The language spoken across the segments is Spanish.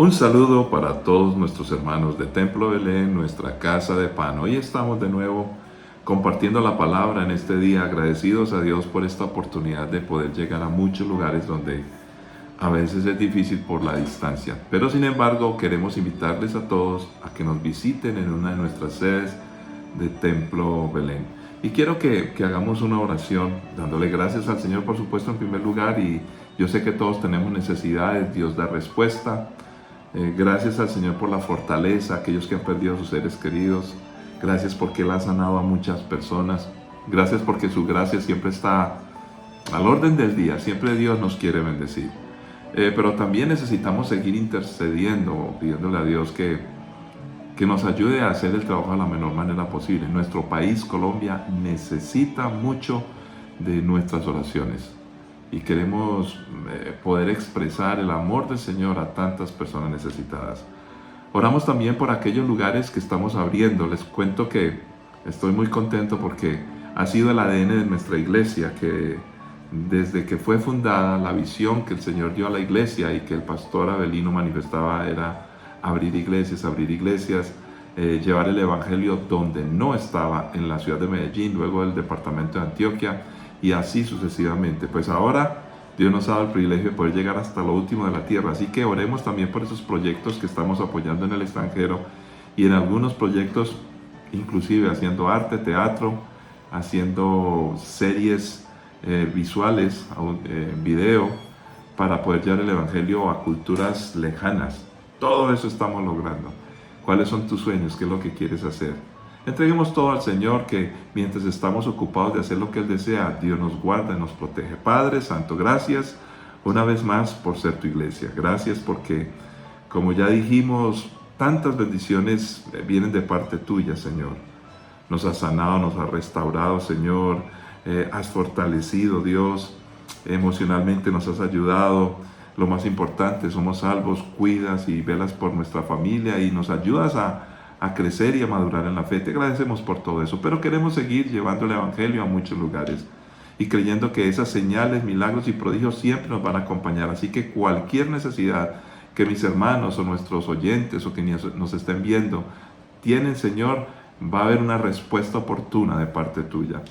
Un saludo para todos nuestros hermanos de Templo Belén, nuestra casa de pan. Hoy estamos de nuevo compartiendo la palabra en este día, agradecidos a Dios por esta oportunidad de poder llegar a muchos lugares donde a veces es difícil por la distancia. Pero sin embargo, queremos invitarles a todos a que nos visiten en una de nuestras sedes de Templo Belén. Y quiero que hagamos una oración, dándole gracias al Señor, por supuesto, en primer lugar. Y yo sé que todos tenemos necesidades, Dios da respuesta. Gracias al Señor por la fortaleza, aquellos que han perdido a sus seres queridos. Gracias porque Él ha sanado a muchas personas. Gracias porque su gracia siempre está al orden del día. Siempre Dios nos quiere bendecir. Pero también necesitamos seguir intercediendo, pidiéndole a Dios que nos ayude a hacer el trabajo de la menor manera posible. Nuestro país, Colombia, necesita mucho de nuestras oraciones. Y queremos poder expresar el amor del Señor a tantas personas necesitadas. Oramos también por aquellos lugares que estamos abriendo. Les cuento que estoy muy contento porque ha sido el ADN de nuestra iglesia, que desde que fue fundada, la visión que el Señor dio a la iglesia y que el pastor Abelino manifestaba era abrir iglesias, llevar el evangelio donde no estaba, en la ciudad de Medellín, luego el departamento de Antioquia, y así sucesivamente. Pues ahora Dios nos ha dado el privilegio de poder llegar hasta lo último de la tierra, así que oremos también por esos proyectos que estamos apoyando en el extranjero, y en algunos proyectos inclusive haciendo arte, teatro, haciendo series visuales, video, para poder llevar el evangelio a culturas lejanas. Todo eso estamos logrando. ¿Cuáles son tus sueños? ¿Qué es lo que quieres hacer? Entreguemos todo al Señor, que mientras estamos ocupados de hacer lo que Él desea, Dios nos guarda y nos protege. Padre Santo, gracias una vez más por ser tu iglesia. Gracias porque, como ya dijimos, tantas bendiciones vienen de parte tuya, Señor. Nos has sanado, nos has restaurado, Señor. Has fortalecido, Dios. Emocionalmente nos has ayudado. Lo más importante, somos salvos, cuidas y velas por nuestra familia y nos ayudas a crecer y a madurar en la fe. Te agradecemos por todo eso, pero queremos seguir llevando el evangelio a muchos lugares y creyendo que esas señales, milagros y prodigios siempre nos van a acompañar. Así que cualquier necesidad que mis hermanos o nuestros oyentes o que nos estén viendo tienen, Señor, va a haber una respuesta oportuna de parte tuya.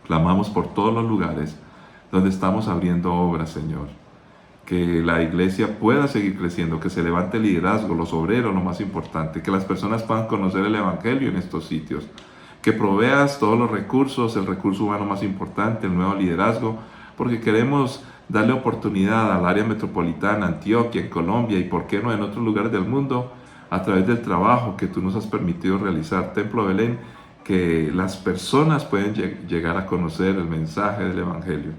Clamamos por todos los lugares donde estamos abriendo obras, Señor. Que la iglesia pueda seguir creciendo, que se levante el liderazgo, los obreros, lo más importante, que las personas puedan conocer el evangelio en estos sitios, que proveas todos los recursos, el recurso humano más importante, el nuevo liderazgo, porque queremos darle oportunidad al área metropolitana, Antioquia, en Colombia y por qué no en otros lugares del mundo, a través del trabajo que tú nos has permitido realizar, Templo Belén, que las personas pueden llegar a conocer el mensaje del evangelio.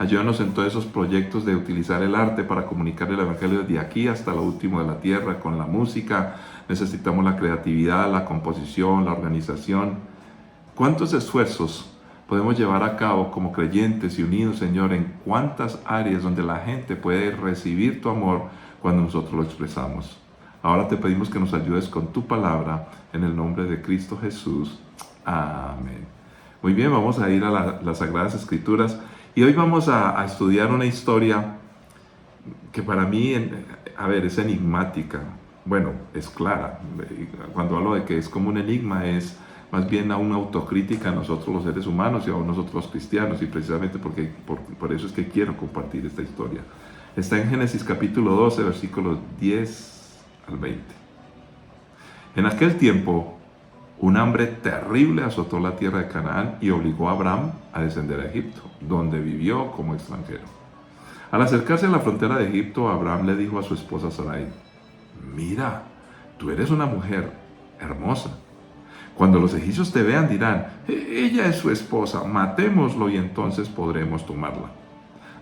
Ayúdanos en todos esos proyectos de utilizar el arte para comunicar el evangelio desde aquí hasta lo último de la tierra, con la música. Necesitamos la creatividad, la composición, la organización. ¿Cuántos esfuerzos podemos llevar a cabo como creyentes y unidos, Señor, en cuántas áreas donde la gente puede recibir tu amor cuando nosotros lo expresamos? Ahora te pedimos que nos ayudes con tu palabra en el nombre de Cristo Jesús. Amén. Muy bien, vamos a ir a las Sagradas Escrituras. Y hoy vamos a estudiar una historia que para mí, es enigmática. Bueno, es clara. Cuando hablo de que es como un enigma, es más bien a una autocrítica a nosotros los seres humanos y a nosotros los cristianos. Y precisamente por eso es que quiero compartir esta historia. Está en Génesis capítulo 12, versículos 10 al 20. En aquel tiempo, un hambre terrible azotó la tierra de Canaán y obligó a Abraham a descender a Egipto, donde vivió como extranjero. Al acercarse a la frontera de Egipto, Abraham le dijo a su esposa Sarai: «Mira, tú eres una mujer hermosa. Cuando los egipcios te vean dirán: ella es su esposa, matémoslo y entonces podremos tomarla.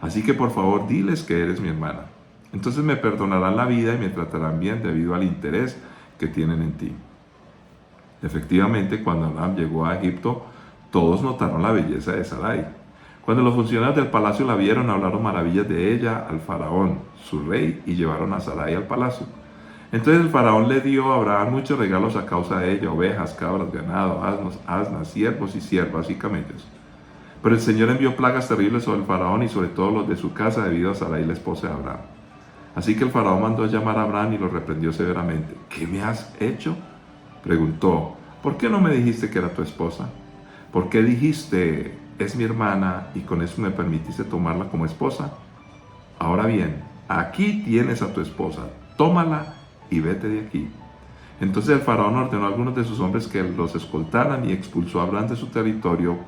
Así que por favor diles que eres mi hermana. Entonces me perdonarán la vida y me tratarán bien debido al interés que tienen en ti». Efectivamente, cuando Abraham llegó a Egipto, todos notaron la belleza de Sarai. Cuando los funcionarios del palacio la vieron, hablaron maravillas de ella al faraón, su rey, y llevaron a Sarai al palacio. Entonces el faraón le dio a Abraham muchos regalos a causa de ella: ovejas, cabras, ganado, asnas, siervos y siervas y camellos. Pero el Señor envió plagas terribles sobre el faraón y sobre todos los de su casa debido a Sarai, la esposa de Abraham. Así que el faraón mandó a llamar a Abraham y lo reprendió severamente. ¿Qué me has hecho?, preguntó. ¿Por qué no me dijiste que era tu esposa? ¿Por qué dijiste, es mi hermana, y con eso me permitiste tomarla como esposa? Ahora bien, aquí tienes a tu esposa, tómala y vete de aquí. Entonces el faraón ordenó a algunos de sus hombres que los escoltaran y expulsó a Abraham de su territorio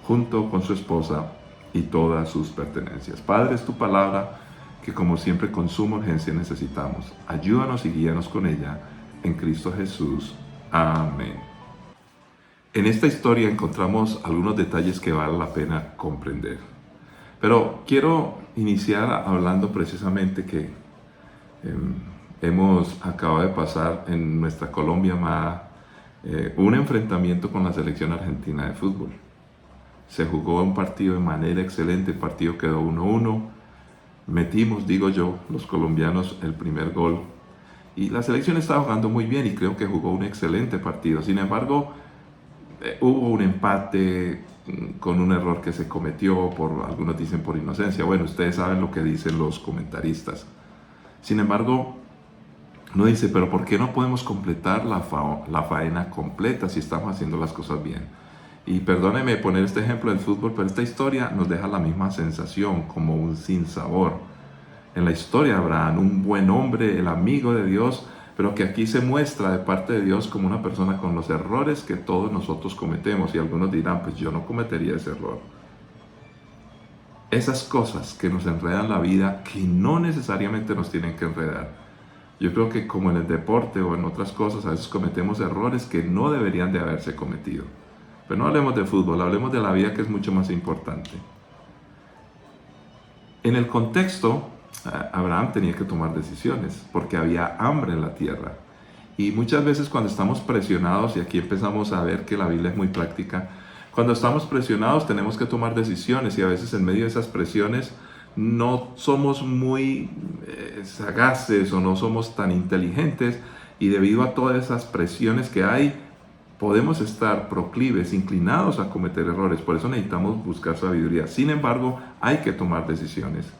junto con su esposa y todas sus pertenencias. Padre, es tu palabra que como siempre con suma urgencia necesitamos. Ayúdanos y guíanos con ella en Cristo Jesús. Amén. En esta historia encontramos algunos detalles que vale la pena comprender. Pero quiero iniciar hablando precisamente que hemos acabado de pasar en nuestra Colombia un enfrentamiento con la selección argentina de fútbol. Se jugó un partido de manera excelente, el partido quedó 1-1. Metimos, digo yo, los colombianos el primer gol. Y la selección estaba jugando muy bien y creo que jugó un excelente partido. Sin embargo, hubo un empate con un error que se cometió, algunos dicen por inocencia. Bueno, ustedes saben lo que dicen los comentaristas. Sin embargo, uno dice, pero ¿por qué no podemos completar la faena completa si estamos haciendo las cosas bien? Y perdóneme poner este ejemplo del fútbol, pero esta historia nos deja la misma sensación, como un sinsabor. En la historia de Abraham, un buen hombre, el amigo de Dios, pero que aquí se muestra de parte de Dios como una persona con los errores que todos nosotros cometemos. Y algunos dirán, pues yo no cometería ese error. Esas cosas que nos enredan la vida, que no necesariamente nos tienen que enredar. Yo creo que como en el deporte o en otras cosas, a veces cometemos errores que no deberían de haberse cometido. Pero no hablemos de fútbol, hablemos de la vida, que es mucho más importante. En el contexto, Abraham tenía que tomar decisiones porque había hambre en la tierra. Y muchas veces cuando estamos presionados, y aquí empezamos a ver que la Biblia es muy práctica, cuando estamos presionados tenemos que tomar decisiones y a veces en medio de esas presiones no somos muy sagaces o no somos tan inteligentes, y debido a todas esas presiones que hay, podemos estar proclives, inclinados a cometer errores. Por eso necesitamos buscar sabiduría. Sin embargo, hay que tomar decisiones.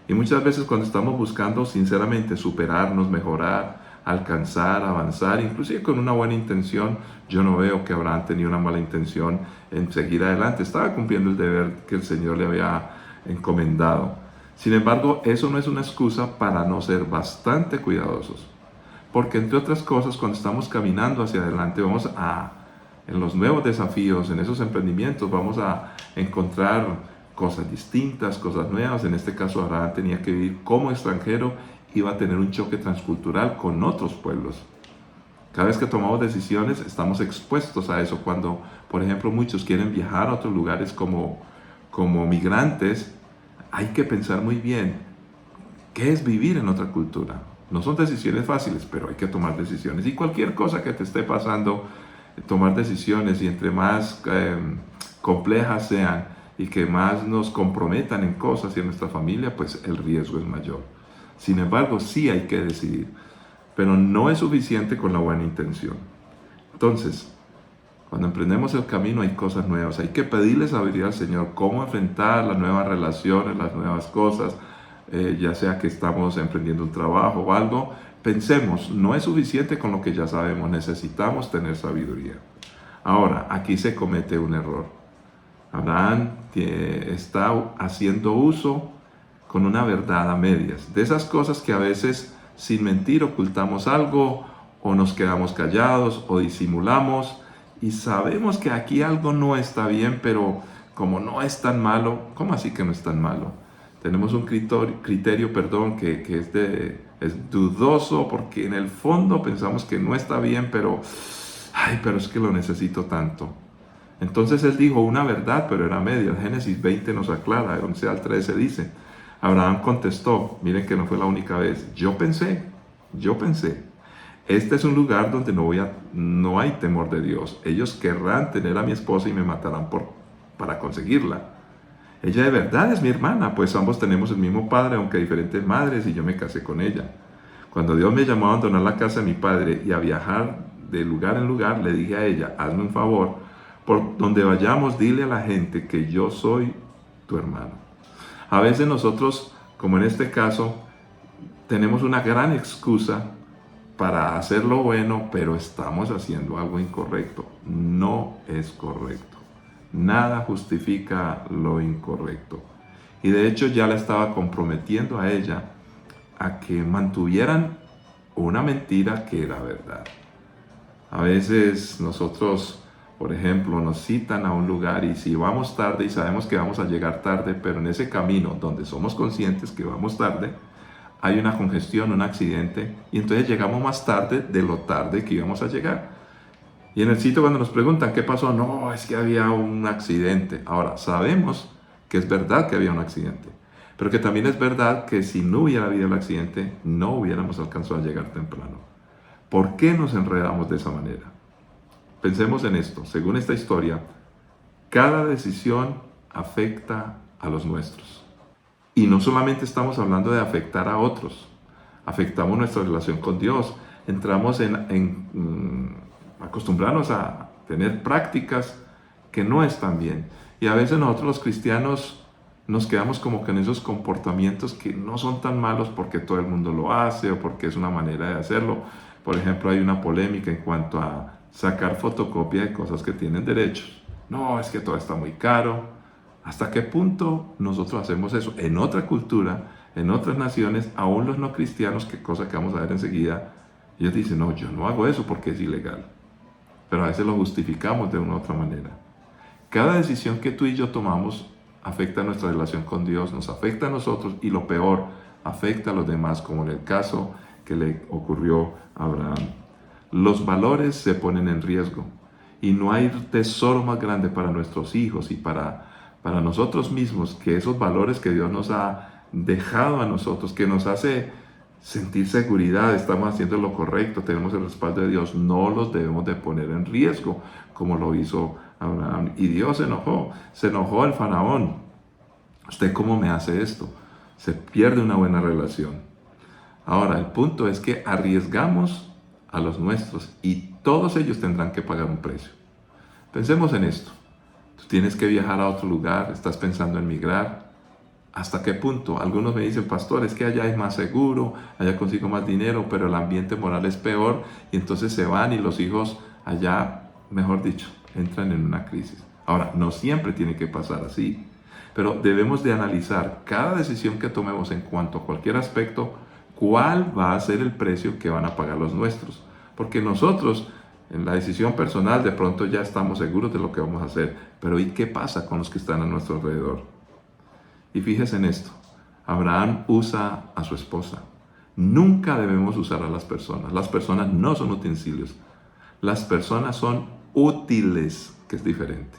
Y muchas veces cuando estamos buscando sinceramente superarnos, mejorar, alcanzar, avanzar, inclusive con una buena intención, yo no veo que Abraham tenía una mala intención en seguir adelante. Estaba cumpliendo el deber que el Señor le había encomendado. Sin embargo, eso no es una excusa para no ser bastante cuidadosos. Porque entre otras cosas, cuando estamos caminando hacia adelante, en los nuevos desafíos, en esos emprendimientos, vamos a encontrar cosas distintas, cosas nuevas. En este caso, Abraham tenía que vivir como extranjero, iba a tener un choque transcultural con otros pueblos. Cada vez que tomamos decisiones, estamos expuestos a eso. Cuando, por ejemplo, muchos quieren viajar a otros lugares como migrantes, hay que pensar muy bien qué es vivir en otra cultura. No son decisiones fáciles, pero hay que tomar decisiones. Y cualquier cosa que te esté pasando, tomar decisiones, y entre más complejas sean y que más nos comprometan en cosas y en nuestra familia, pues el riesgo es mayor. Sin embargo, sí hay que decidir, pero no es suficiente con la buena intención. Entonces, cuando emprendemos el camino hay cosas nuevas. Hay que pedirle sabiduría al Señor cómo enfrentar las nuevas relaciones, las nuevas cosas. Ya sea que estamos emprendiendo un trabajo o algo, pensemos, no es suficiente con lo que ya sabemos, necesitamos tener sabiduría. Ahora, aquí se comete un error. Abraham está haciendo uso con una verdad a medias, de esas cosas que a veces sin mentir ocultamos algo, o nos quedamos callados o disimulamos, y sabemos que aquí algo no está bien, pero como no es tan malo. ¿Cómo así que no es tan malo? Tenemos un criterio, que es dudoso, porque en el fondo pensamos que no está bien, pero es que lo necesito tanto. Entonces él dijo una verdad, pero era media. Génesis 20 nos aclara, de 11 al 13 dice, Abraham contestó, miren que no fue la única vez, yo pensé, este es un lugar donde no hay temor de Dios. Ellos querrán tener a mi esposa y me matarán para conseguirla. Ella de verdad es mi hermana, pues ambos tenemos el mismo padre, aunque diferentes madres, y yo me casé con ella. Cuando Dios me llamó a abandonar la casa de mi padre y a viajar de lugar en lugar, le dije a ella, hazme un favor, por donde vayamos, dile a la gente que yo soy tu hermano. A veces nosotros, como en este caso, tenemos una gran excusa para hacer lo bueno, pero estamos haciendo algo incorrecto. No es correcto. Nada justifica lo incorrecto. Y de hecho ya la estaba comprometiendo a ella a que mantuvieran una mentira que era verdad. A veces nosotros, por ejemplo, nos citan a un lugar y si vamos tarde y sabemos que vamos a llegar tarde, pero en ese camino donde somos conscientes que vamos tarde, hay una congestión, un accidente, y entonces llegamos más tarde de lo tarde que íbamos a llegar. Y en el sitio cuando nos preguntan qué pasó, no, es que había un accidente. Ahora, sabemos que es verdad que había un accidente, pero que también es verdad que si no hubiera habido el accidente, no hubiéramos alcanzado a llegar temprano. ¿Por qué nos enredamos de esa manera? Pensemos en esto. Según esta historia, cada decisión afecta a los nuestros. Y no solamente estamos hablando de afectar a otros, afectamos nuestra relación con Dios. Entramos en acostumbrarnos a tener prácticas que no están bien. Y a veces nosotros los cristianos nos quedamos como que en esos comportamientos que no son tan malos porque todo el mundo lo hace o porque es una manera de hacerlo. Por ejemplo, hay una polémica en cuanto a sacar fotocopia de cosas que tienen derechos. No, es que todo está muy caro. ¿Hasta qué punto nosotros hacemos eso? En otra cultura, en otras naciones, aún los no cristianos, que cosa que vamos a ver enseguida, ellos dicen, no, yo no hago eso porque es ilegal. Pero a veces lo justificamos de una u otra manera. Cada decisión que tú y yo tomamos afecta nuestra relación con Dios, nos afecta a nosotros y lo peor, afecta a los demás, como en el caso que le ocurrió a Abraham. Los valores se ponen en riesgo y no hay tesoro más grande para nuestros hijos y para nosotros mismos que esos valores que Dios nos ha dejado a nosotros, que nos hace sentir seguridad, estamos haciendo lo correcto, tenemos el respaldo de Dios, no los debemos de poner en riesgo como lo hizo Abraham. Y Dios se enojó al faraón. ¿Usted cómo me hace esto? Se pierde una buena relación. Ahora, el punto es que arriesgamos a los nuestros y todos ellos tendrán que pagar un precio. Pensemos en esto. Tú tienes que viajar a otro lugar, estás pensando en migrar. ¿Hasta qué punto? Algunos me dicen, pastor, es que allá es más seguro, allá consigo más dinero, pero el ambiente moral es peor y entonces se van y los hijos allá, mejor dicho, entran en una crisis. Ahora, no siempre tiene que pasar así, pero debemos de analizar cada decisión que tomemos en cuanto a cualquier aspecto, cuál va a ser el precio que van a pagar los nuestros. Porque nosotros, en la decisión personal, de pronto ya estamos seguros de lo que vamos a hacer, pero ¿y qué pasa con los que están a nuestro alrededor? Y fíjese en esto, Abraham usa a su esposa. Nunca debemos usar a las personas no son utensilios, las personas son útiles, que es diferente.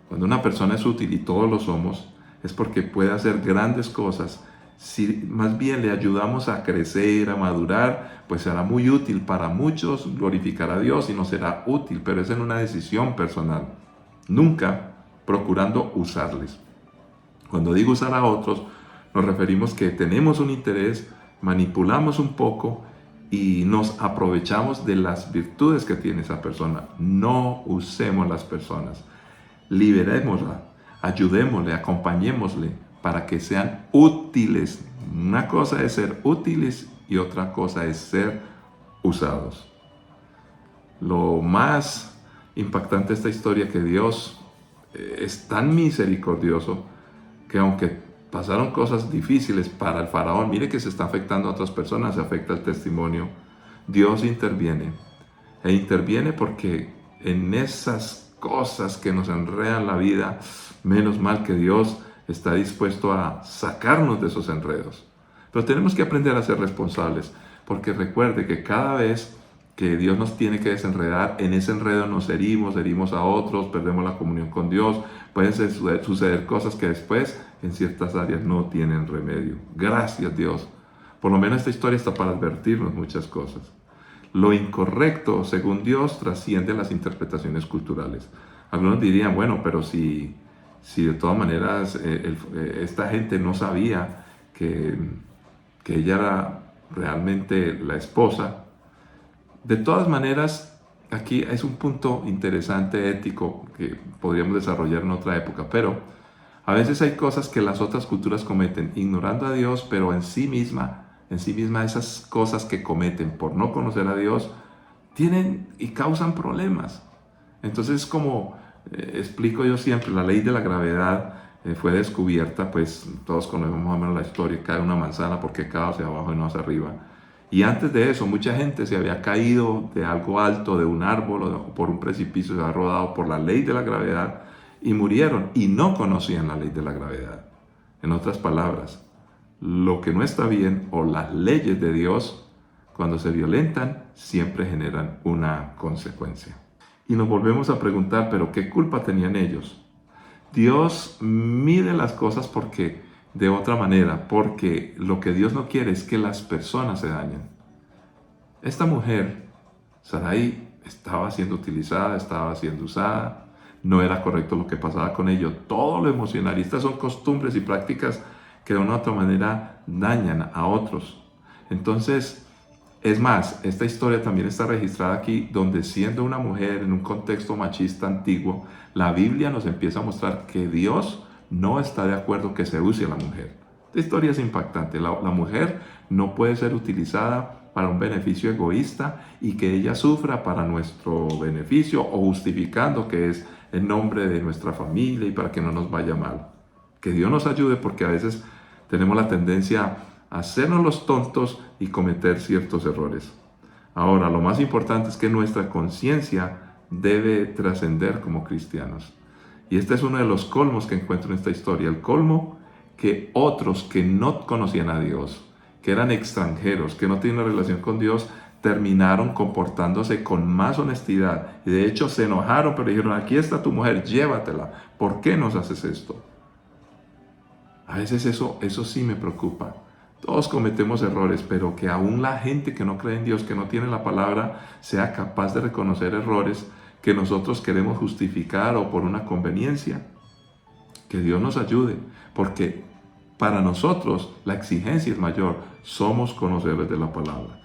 Cuando una persona es útil y todos lo somos, es porque puede hacer grandes cosas. Si más bien le ayudamos a crecer, a madurar, pues será muy útil para muchos, glorificará a Dios y nos será útil, pero es en una decisión personal, nunca procurando usarles. Cuando digo usar a otros, nos referimos que tenemos un interés, manipulamos un poco y nos aprovechamos de las virtudes que tiene esa persona. No usemos las personas, liberémosla, ayudémosle, acompañémosle para que sean útiles. Una cosa es ser útiles y otra cosa es ser usados. Lo más impactante de esta historia es que Dios es tan misericordioso que aunque pasaron cosas difíciles para el faraón, mire que se está afectando a otras personas, se afecta el testimonio, Dios interviene. E interviene porque en esas cosas que nos enredan la vida, menos mal que Dios está dispuesto a sacarnos de esos enredos. Pero tenemos que aprender a ser responsables, porque recuerde que cada vez que Dios nos tiene que desenredar, en ese enredo nos herimos a otros, perdemos la comunión con Dios, pueden suceder cosas que después en ciertas áreas no tienen remedio. Gracias Dios. Por lo menos esta historia está para advertirnos muchas cosas. Lo incorrecto, según Dios, trasciende las interpretaciones culturales. Algunos dirían, bueno, pero si de todas maneras esta gente no sabía que ella era realmente la esposa. De todas maneras, aquí es un punto interesante ético que podríamos desarrollar en otra época, pero a veces hay cosas que las otras culturas cometen, ignorando a Dios, pero en sí misma en sí misma esas cosas que cometen por no conocer a Dios tienen y causan problemas. Entonces, como explico yo siempre, la ley de la gravedad fue descubierta, pues todos conocemos más o menos la historia, cae una manzana porque cae hacia abajo y no hacia arriba. Y antes de eso, mucha gente se había caído de algo alto, de un árbol o por un precipicio, se había rodado por la ley de la gravedad y murieron y no conocían la ley de la gravedad. En otras palabras, lo que no está bien o las leyes de Dios, cuando se violentan, siempre generan una consecuencia. Y nos volvemos a preguntar, ¿pero qué culpa tenían ellos? Dios mide las cosas de otra manera, porque lo que Dios no quiere es que las personas se dañen. Esta mujer, Sarai, estaba siendo utilizada, estaba siendo usada, no era correcto lo que pasaba con ello, todo lo emocional. Y estas son costumbres y prácticas que de una u otra manera dañan a otros. Entonces, es más, esta historia también está registrada aquí, donde siendo una mujer en un contexto machista antiguo, la Biblia nos empieza a mostrar que Dios no está de acuerdo que se use a la mujer. Esta historia es impactante. La mujer no puede ser utilizada para un beneficio egoísta y que ella sufra para nuestro beneficio o justificando que es en nombre de nuestra familia y para que no nos vaya mal. Que Dios nos ayude, porque a veces tenemos la tendencia a hacernos los tontos y cometer ciertos errores. Ahora, lo más importante es que nuestra conciencia debe trascender como cristianos. Y este es uno de los colmos que encuentro en esta historia. El colmo que otros que no conocían a Dios, que eran extranjeros, que no tienen una relación con Dios, terminaron comportándose con más honestidad. Y de hecho se enojaron, pero dijeron, aquí está tu mujer, llévatela. ¿Por qué nos haces esto? A veces eso sí me preocupa. Todos cometemos errores, pero que aún la gente que no cree en Dios, que no tiene la palabra, sea capaz de reconocer errores que nosotros queremos justificar o por una conveniencia. Que Dios nos ayude, porque para nosotros la exigencia es mayor. Somos conocedores de la palabra.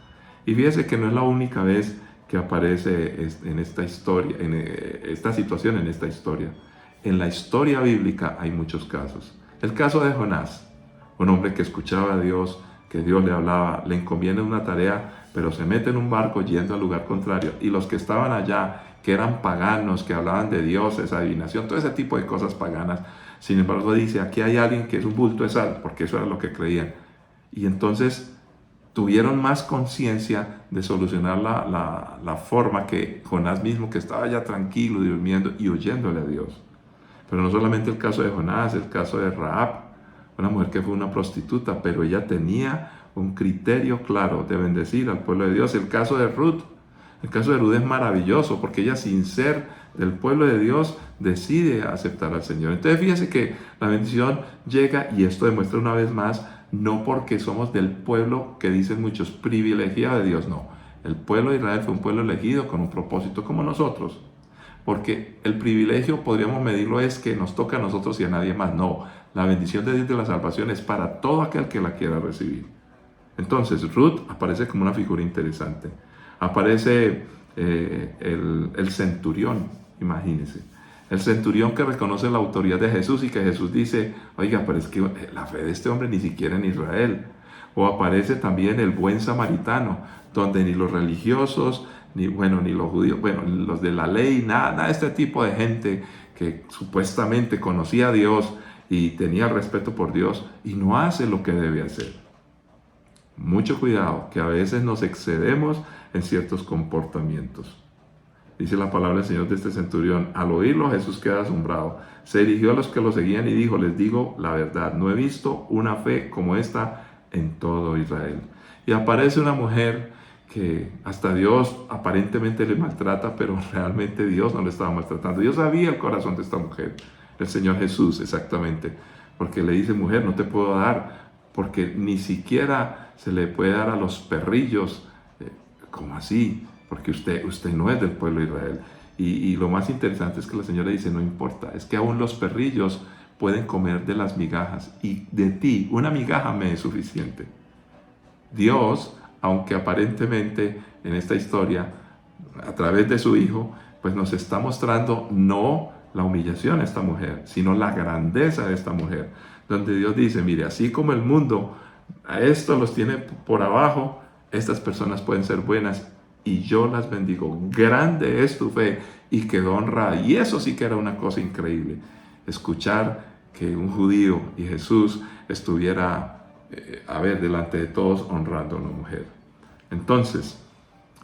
Y fíjese que no es la única vez que aparece en esta historia, en esta situación, en esta historia. En la historia bíblica hay muchos casos. El caso de Jonás, un hombre que escuchaba a Dios, que Dios le hablaba, le encomienda una tarea, pero se mete en un barco yendo al lugar contrario. Y los que estaban allá, que eran paganos, que hablaban de dioses, adivinación, todo ese tipo de cosas paganas, sin embargo dice, aquí hay alguien que es un bulto de sal, porque eso era lo que creían. Y entonces tuvieron más conciencia de solucionar la forma que Jonás mismo, que estaba ya tranquilo, durmiendo y oyéndole a Dios. Pero no solamente el caso de Jonás, el caso de Rahab, una mujer que fue una prostituta, pero ella tenía un criterio claro de bendecir al pueblo de Dios. El caso de Ruth es maravilloso, porque ella, sin ser del pueblo de Dios, decide aceptar al Señor. Entonces fíjese que la bendición llega, y esto demuestra una vez más, no porque somos del pueblo que dicen muchos privilegiado de Dios, no. El pueblo de Israel fue un pueblo elegido con un propósito como nosotros. Porque el privilegio, podríamos medirlo, es que nos toca a nosotros y a nadie más. No, la bendición de Dios de la salvación es para todo aquel que la quiera recibir. Entonces Ruth aparece como una figura interesante. Aparece el centurión, imagínense. El centurión que reconoce la autoridad de Jesús y que Jesús dice, oiga, pero es que la fe de este hombre ni siquiera en Israel. O aparece también el buen samaritano, donde ni los religiosos, ni los judíos, los de la ley, nada de este tipo de gente que supuestamente conocía a Dios y tenía respeto por Dios y no hace lo que debe hacer. Mucho cuidado, que a veces nos excedemos en ciertos comportamientos. Dice la palabra del Señor de este centurión, al oírlo Jesús queda asombrado, se dirigió a los que lo seguían y dijo, les digo la verdad, no he visto una fe como esta en todo Israel. Y aparece una mujer que hasta Dios aparentemente le maltrata, pero realmente Dios no le estaba maltratando. Dios sabía el corazón de esta mujer, el Señor Jesús exactamente, porque le dice, mujer, no te puedo dar, porque ni siquiera se le puede dar a los perrillos, como así, porque usted no es del pueblo de Israel. Y lo más interesante es que la Señora dice, no importa, es que aún los perrillos pueden comer de las migajas, y de ti una migaja me es suficiente. Dios, aunque aparentemente en esta historia, a través de su Hijo, pues nos está mostrando no la humillación de esta mujer, sino la grandeza de esta mujer, donde Dios dice, mire, así como el mundo a estos los tiene por abajo, estas personas pueden ser buenas y yo las bendigo. Grande es tu fe y quedó honrada. Y eso sí que era una cosa increíble, escuchar que un judío y Jesús estuviera, delante de todos honrando a una mujer. Entonces,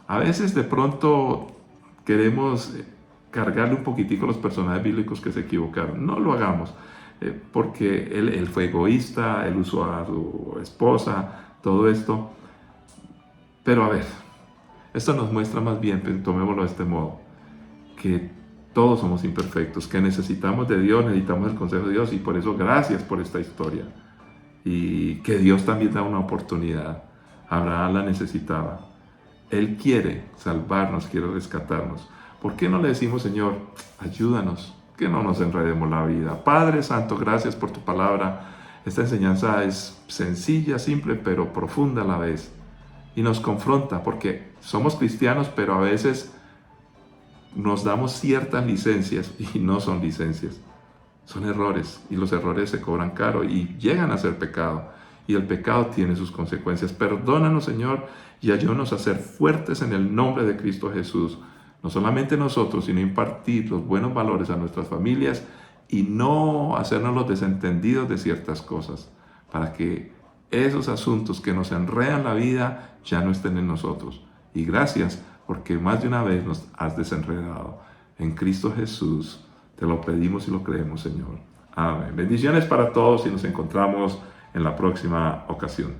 a veces de pronto queremos cargarle un poquitico a los personajes bíblicos que se equivocaron. No lo hagamos, porque él fue egoísta, él usó a su esposa, todo esto. Pero a ver, esto nos muestra más bien, tomémoslo de este modo, que todos somos imperfectos, que necesitamos de Dios, necesitamos el consejo de Dios, y por eso gracias por esta historia. Y que Dios también da una oportunidad. Abraham la necesitaba. Él quiere salvarnos, quiere rescatarnos. ¿Por qué no le decimos, Señor, ayúdanos, que no nos enredemos la vida? Padre Santo, gracias por tu palabra. Esta enseñanza es sencilla, simple, pero profunda a la vez. Y nos confronta, porque somos cristianos, pero a veces nos damos ciertas licencias y no son licencias. Son errores, y los errores se cobran caro y llegan a ser pecado. Y el pecado tiene sus consecuencias. Perdónanos, Señor, y ayúdanos a ser fuertes en el nombre de Cristo Jesús. No solamente nosotros, sino impartir los buenos valores a nuestras familias y no hacernos los desentendidos de ciertas cosas, para que esos asuntos que nos enredan la vida ya no estén en nosotros. Y gracias, porque más de una vez nos has desenredado. En Cristo Jesús te lo pedimos y lo creemos, Señor. Amén. Bendiciones para todos y nos encontramos en la próxima ocasión.